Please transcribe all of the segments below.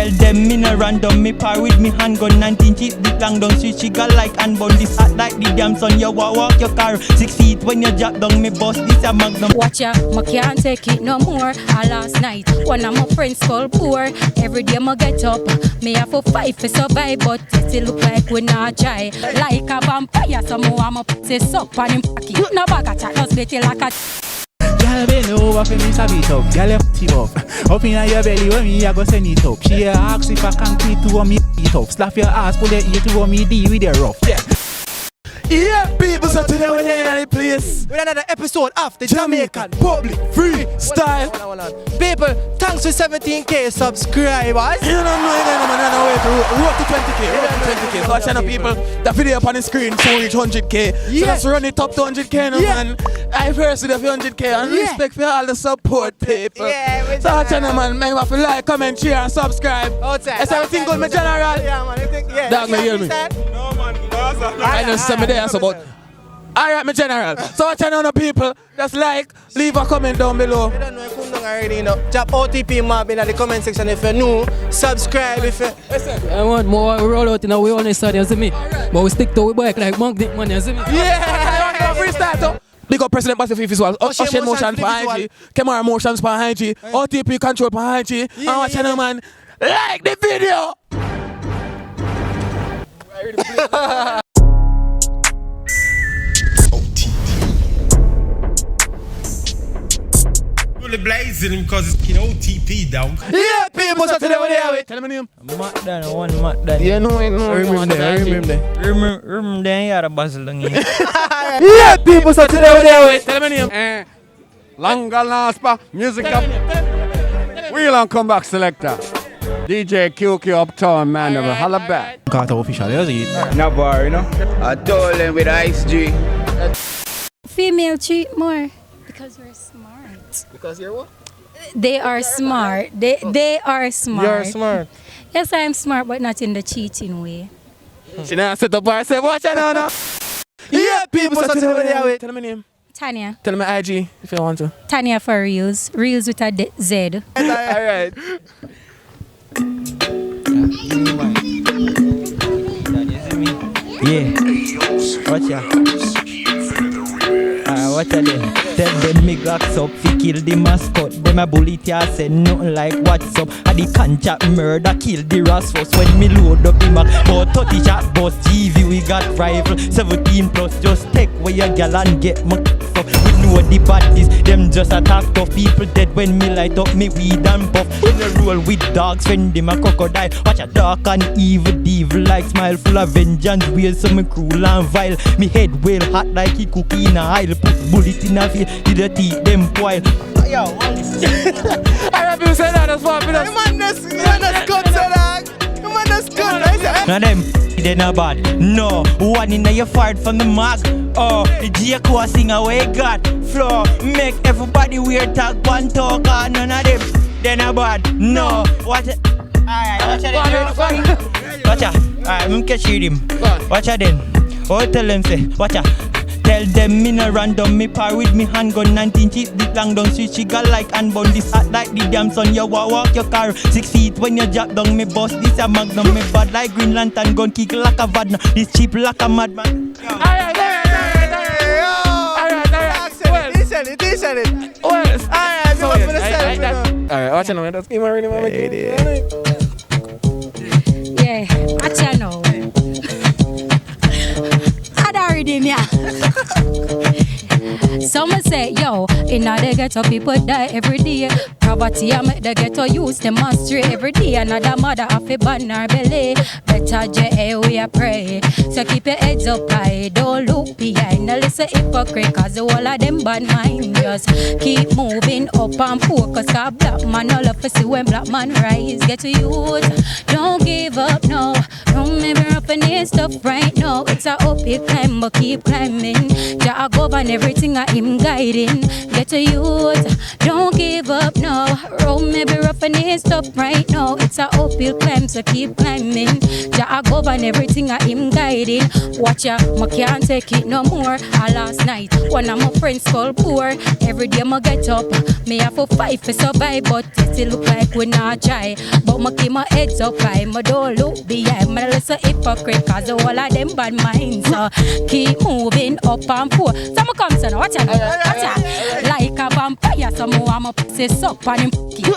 Tell them me no random, me par with me handgun 19 feet deep long down street, she got like handbun. This hot like the damn sun, you walk your car 6 feet when you drop down, me bust this a magnum. Watch ya, I can't take it no more. Last night, one of my friends called poor. Every day I get up, me have to fight for survive, but it still look like we not try. Like a vampire, some more I'm up, say suck on him pocket. No bag of chat, just bet it like a Girl bend over for me to beat up, girl left it up. Up in your belly when me I go send it up. She asks if I can quit to me it up. Slap your ass, pull your ear to me deal with your rough. Yeah, people, so today we're in the place with another episode of the Jamaican Public Freestyle. People, thanks to 17k subscribers. You don't know, man, on the way to road to 20k. Road to 20k. So, watching the people, the video up on the screen so reach 100k. So let's run it up to 100k now, man. I first with the 100k and respect for all the support, people. Yeah, so, watching the man, make me like, comment, share, and subscribe. Outside. Is everything good, my general? Yeah, man. Dog, me hear me? No, man. I just send me there about. Alright, my general. So watch out on the people. Just like, leave a comment down below. You don't know, you come down already, you know. Drop OTP MOB in the comment section if you're new. Subscribe if you. I want more roll out in a way on this side, you see me? But we stick to we bike like magnet money, you see me? Yeah! Freestyle. Big up President Bazzle visual. Oshane Motionz for IG. Kemar Motionz for IG. OTP control for IG. And watch out, man. Like the video! Blazing because it's OTP down. Yeah, people, so today we're there with. Tell me name. Matdan, one Matdan. Yeah, no, remember there. Remember there, you had a Bazzle down here. Yeah, people, so today we're there with. Tell me name. Longer last pa music up. We'll on come back selector. DJ QQ Uptown, man, never holla back. Got official, Navar, you know. I told them with Ice G. female cheat more because we're smart. Because you're what? They are smart. They are smart. You're smart. Yes, I'm smart, but not in the cheating way. She now set up her say, watch out now. Yeah, people, so today we're there with. Tell me name. Tanya. Tell me IG if you want to. Tanya for reels. Reels with a Z. Alright. Yeah. Watch ya. Watch ya then. Tell them me glocks up fi kill the mascot. Them a bullet ya say nothing like what's up. A the contract murder kill the rascals. When me load up the Mac, about 30 shot boss TV we got rival 17 plus. Just take away your gal and get my up. We know the baddies, them just attack tough. People dead when me light up me weed and puff. When you roll with dogs, when them a crocodile. Watch a dark and evil devil like smile full of vengeance. Weird some cruel and vile. Me head well hot like he cookie in a aisle. Put bullet in a face, did the teeth them boil. Yo, I have you say that as well. You man, that's good, say you man, that's good. now them, they not bad. No, one in your fart from the mag. Oh, the J.K. sing away God. Floor, make everybody weird talk, one talk. None of them, they not bad. No, watch it. Alright, watch it. Watch it. Alright, I'm catch him. Watch it then. Oh, tell them say, watch it. Tell them me no random, me par with me handgun 19 feet deep long down street, she got like handbun. This hot like the damn sun, you walk your car 6 feet when you drop down, me bust this a magnum. Me bad like Green Lantern, gun kick like a vadna. This cheap like a madman. Alright. Alright, watch out, that's game already, man. Yeah, watch out now. I'd already me. Someone say, yo, in the ghetto people die every day. Poverty I make the ghetto youth demonstrate every day. Another mother have a ban her belly. Better J.A. we a pray. So keep your heads up high, don't look behind. Now listen hypocrite, cause the whole of them bad mind. Just keep moving up and focus. Cause black man all up to see when black man rise. Get to youth, don't give up, no. Don't make me up in this stuff right now. It's a uphill climb, but keep climbing. Jah govern everything I him guiding. Get to youth, don't give up, no. road may be rough and it's tough right now. It's a uphill climb, so keep climbing. Jah govern everything I him guiding. Watch ya, I can't take it no more. Last night, one of my friends called poor. Every day I get up, me have to fight for survive, but it still look like we not try. But I keep my heads up high, I don't look behind. I less a hypocrite, cause all of them bad minds. So keep moving up and forth. So I come to now, watch out. Like a vampire, so I'm pussy suck on him.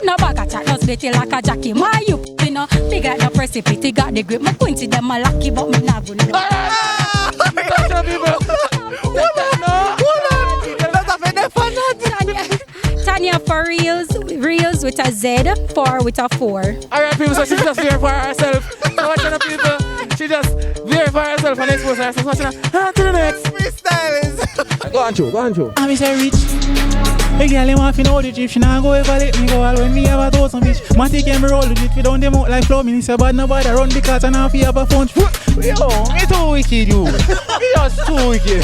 No bag of chat, just beat it like a jockey. My you know, big like the precipice, got the grip. My quincy them a lucky, but me not gonna. Tanya for reels with a Z, 4 with a 4. Alright, people, so she just verify herself. So watching the people, she just verify herself and expose herself. Watching her. On to the next. Go on, Joe. I'm say rich. The girl them want to know the drip. She not go ever let me go all when me have a 1,000 bitch. Matic can me roll the drip. We down them out like flow. Me say bad nobody run because I know if you have a phone. Yo, me too wicked you. Me just too wicked.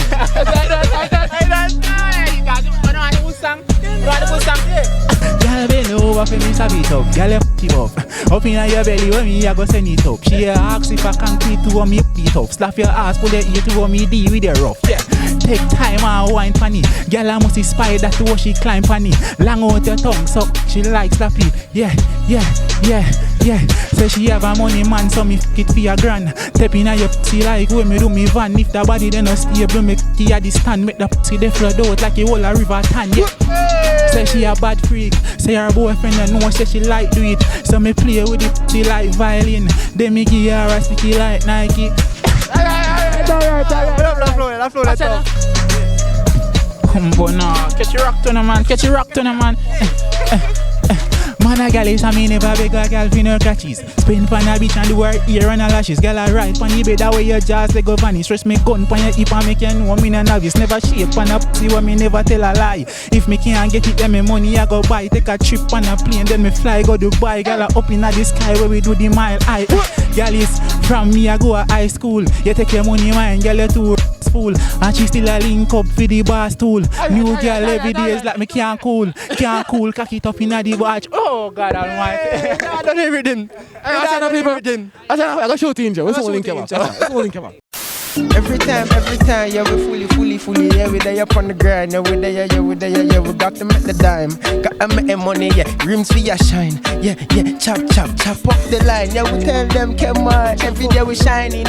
Girl bend over for me to beat up. Girl f it up. Up inna your belly when me I go send it up. She ask if I can quit to me beat up. Slap your ass, pull your ear to me deal with the rough. Yeah. Take time and wine funny. Girl I must spy that to she climb funny. Long out your tongue so she like slap it. Yeah. Say she have a money man so me f it for a grand. Step inna your pussy like when me do me van. If the body then no stable me f at the stand. Make the pussy they flood out like a whole a river Tanya. Say she a bad freak. Say her boyfriend and know say she like do it. So me play with the pussy like violin. Then me give her a sticky like Nike. Alright. That flow that up. Come on now, catch your rock to the man. Man a gal is a me never beg a gal for no catches. Spin pan a bitch and do her ear and her lashes. Gal a ride pan the bed that way your jaws they go vanish. Stress me gun pan your hip and make you know me no novice. Never shake pan a pussy when me never tell a lie. If me can't get it then me money I go buy. Take a trip on a plane then me fly go Dubai. Gal a up in the sky where we do the mile high. Gal is from me I go a high school. You take your money mine gal you too fool. And she still a link up for the bar stool. New girl every day is like me can't cool. Cock it up in the watch. Oh God Almighty. I done everything. I done everything. I got shoot in Joe. What's the link Kemar? Every time, yeah, we fully, yeah, we there up on the grind, yeah, we there, we got to make the dime, got to make the money, yeah, rims for your shine, yeah, chop up the line, yeah, we tell them, Kemar, every day we shining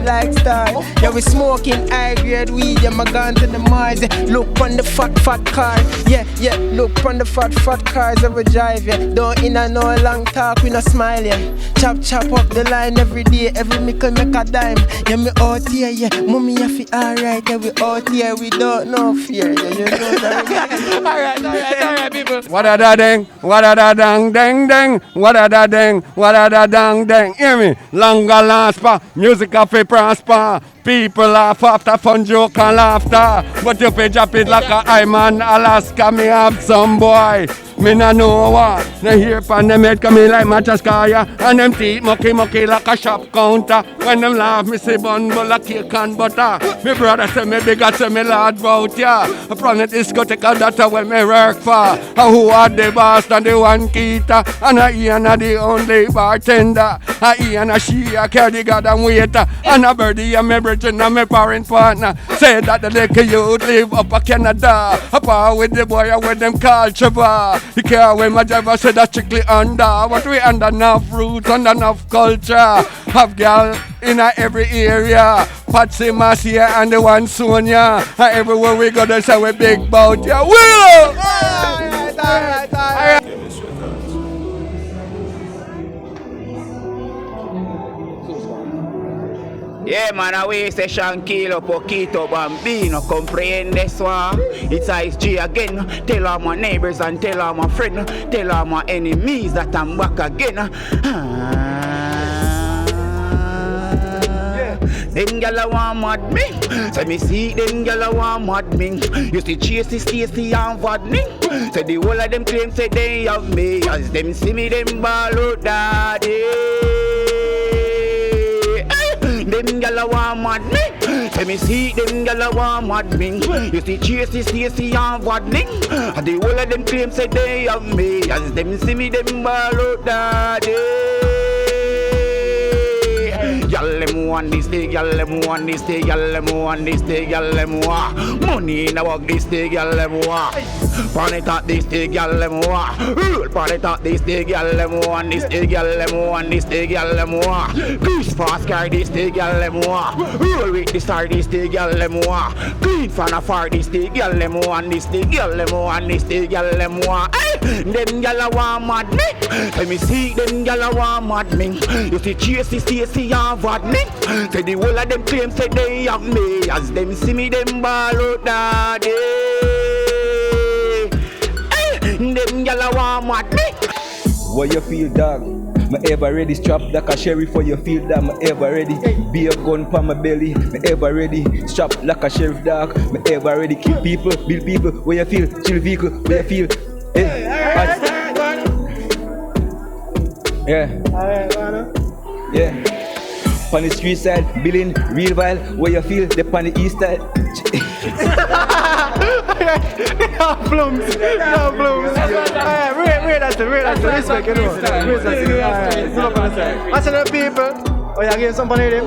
like stars, yeah, we smoking high grade weed, yeah, my gun to the Mars, yeah, look on the fat car, yeah, look on the fat cars that we drive, yeah, don't in a no long talk, we no smile, yeah, chop up the line every day, every nickel make a dime, yeah, me out here, yeah, mommy I feel alright, yeah, we out here, we don't know fear, yeah, you know that. Alright, people. What a da ding, what a da dang, what a da ding, what a da dang, hear me? Longer last pa, music cafe prosper. People laugh after fun joke and laughter. But you pay drop it like a I man Alaska, me have some boy. Me no know what. They hear pan them head come in like Machaskaya. And them teeth mucky like a shop counter. When them laugh, me say bun but like cake and butter. Me brother say me bigger, say me lad bout ya. I from the discotheque, that's where me work for. And who are the boss and the one keeper. And I Ian are the only bartender. I Ian and she a carry the goddamn waiter. And a birdie and me brethren and me parent partner. Say that the little youth live up a Canada. A par with the boy with them call Trevor. You care when my driver said that's strictly under. But we under enough roots and enough culture. Have girl in every area. Patsy Marcia and the one Sonia. And everywhere we go they say we big bout ya. Will! Alright. Yeah, man, away session kilo poquito bambino, comprehend this one. It's Ice G again. Tell all my neighbors and tell all my friends, tell all my enemies that I'm back again. Them gyal want mad me. So me see them gyal want mad me. You see Chasey, Stacy and Vadney. So the whole of them claim say they have me. As them see me, them ball out daddy. Them gyal want mad me. So Let me see them gyal a want mad me. You see Tracy, Stacy and Wadling. And the whole of them claim say they have me. As them see me, them ball out daddy. Gyal them want this day, gyal them want this day, gyal them want this day, gyal them want money in a walk this day, gyal them want. Pan it out this day, gyal them want. Roll pan it out this day, gyal them want this day, gyal them want this day, gyal them want. Chris fast car this day, gyal them want. Roll with the star this day, gyal them want. Clean fan afar this day, gyal them want this day, gyal them want this day, gyal them want. Hey, them gyal a want mad me. Let me see them gyal a want mad me. You see Tracy, Stacy and Wadling. Say the whole of them claim say they have me. As them see me, them ball out daddy. Hey, them gyal a want mad me. What you feel, dog? Me ever ready strap like a sheriff for your field, dog. Me ever ready be a gun pa my belly. Me ever ready strap like a sheriff, dog. Me ever ready kill people, build people. Where you feel, chill vehicle. Where you feel, yeah. Yeah. On the street side, billing, real vile. Where you feel, the on the east side. No blooms. Read that to respect, you know. What's the people? Oh, you give somebody them?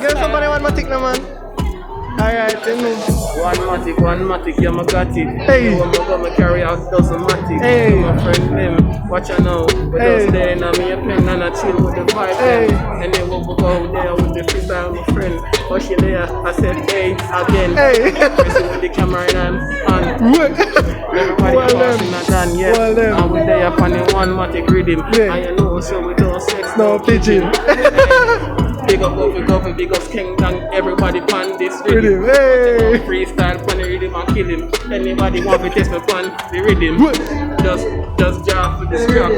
Give somebody one matic, no man. Alright, you know. One matic, yeah, I got it. Hey. I'm gonna carry out dozen matic. Hey. My friend them, watch you now. We just there and I'm here pen and I chill with the vibe. Hey. And then we'll go there with the freestyle, my friend. Oshane there, I said, hey, again. Hey. Pressing with the camera and everybody passing and done, yeah. Well, and we there upon the one matic rhythm. Yeah. And you know, so we don't sex, No pigeon. Big up Ovi Govern, big up King Dang, everybody pan this Rhythm, rhythm. hey. Freestyle pan the rhythm and kill him. Anybody want to test me pan the rhythm? Just jar for the strap.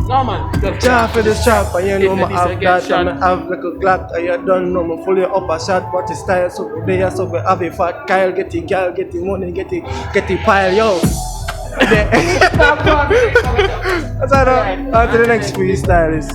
No man, just jar for the strap. And you know I have that shot. and I have like a Glock. And you don't know me fully up a shot. What is style? So there, so we have a fat Kyle, get the girl, get the money, get the pile, yo. That's all. On to the next freestylist.